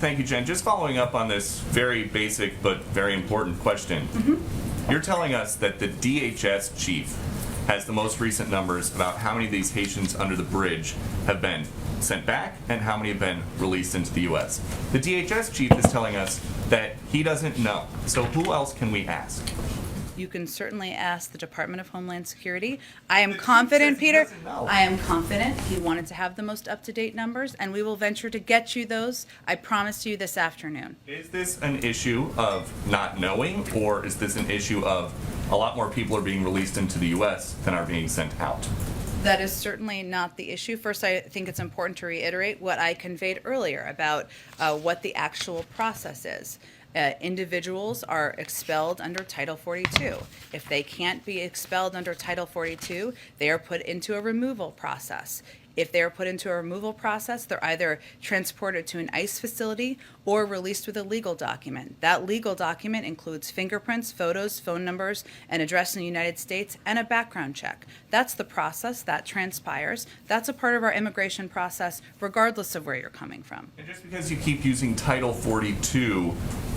Thank you, Jen. Just following up on this very basic but very important question. You're telling us that the DHS chief has the most recent numbers about how many of these Haitians under the bridge have been sent back and how many have been released into the U.S. The DHS chief is telling us that he doesn't know. So who else can we ask? You can certainly ask the Department of Homeland Security. I am confident, Peter. I am confident he wanted to have the most up-to-date numbers, and we will venture to get you those. I promise you this afternoon. Is this an issue of not knowing, or is this an issue of a lot more people are being released into the U.S. than are being sent out? That is certainly not the issue. First, I think it's important to reiterate what I conveyed earlier about what the actual process is. Individuals are expelled under Title 42. If they can't be expelled under Title 42, they are put into a removal process. If they are put into a removal process, they're either transported to an ICE facility or released with a legal document. That legal document includes fingerprints, photos, phone numbers, an address in the United States, and a background check. That's the process that transpires. That's a part of our immigration process, regardless of where you're coming from. And just because you keep using Title 42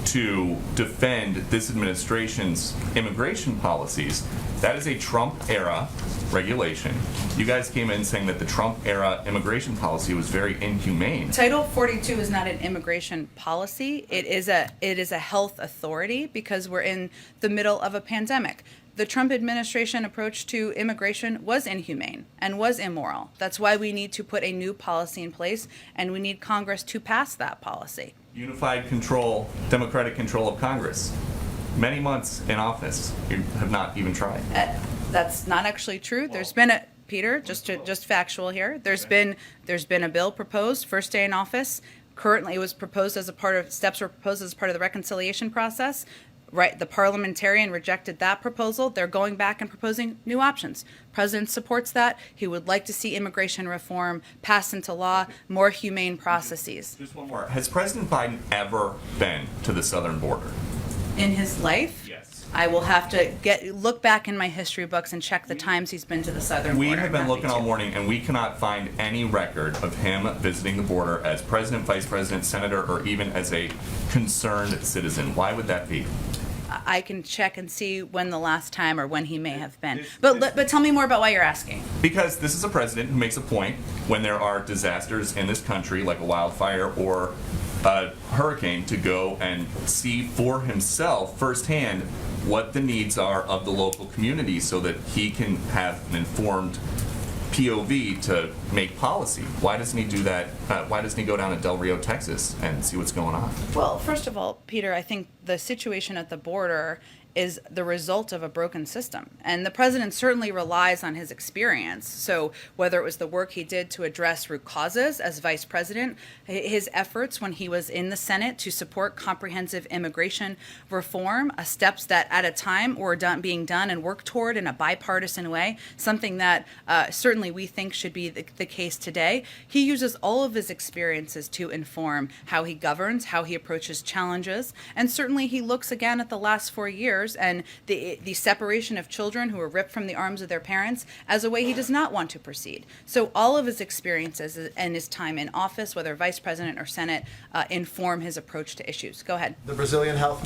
to defend this administration's immigration policies, that is a Trump-era regulation. You guys came in saying that the Trump-era immigration policy was very inhumane. Title 42 is not an immigration policy. It is a health authority because we're in the middle of a pandemic. The Trump administration approach to immigration was inhumane and was immoral. That's why we need to put a new policy in place, and we need Congress to pass that policy. Unified control, democratic control of Congress. Many months in office, you have not even tried. That's not actually true. There's been a Peter, just factual here. There's been a bill proposed first day in office. Currently, it was proposed as a part of steps were proposed as part of the reconciliation process. Right, the parliamentarian rejected that proposal. They're going back and proposing new options. President supports that. He would like to see immigration reform passed into law, more humane processes. Just one more. Has President Biden ever been to the southern border? In his life? Yes. I will have to look back in my history books and check the times he's been to the southern border. We have been looking all morning, and we cannot find any record of him visiting the border as president, vice president, senator, or even as a concerned citizen. Why would that be? I can check and see when the last time or when he may have been. But tell me more about why you're asking. Because this is a president who makes a point when there are disasters in this country, like a wildfire or a hurricane, to go and see for himself firsthand what the needs are of the local community so that he can have an informed POV to make policy. Why doesn't he do that? Why doesn't he go down to Del Rio, Texas and see what's going on? Well, first of all, Peter, I think the situation at the border is the result of a broken system. And the president certainly relies on his experience. So whether it was the work he did to address root causes as vice president, his efforts when he was in the Senate to support comprehensive immigration reform, steps that at a time were being done and worked toward in a bipartisan way, something that certainly we think should be the case today. He uses all of his experiences to inform how he governs, how he approaches challenges, and certainly he looks again at the last 4 years and the separation of children who were ripped from the arms of their parents as a way he does not want to proceed. So all of his experiences and his time in office, whether vice president or Senate, inform his approach to issues. Go ahead. The Brazilian health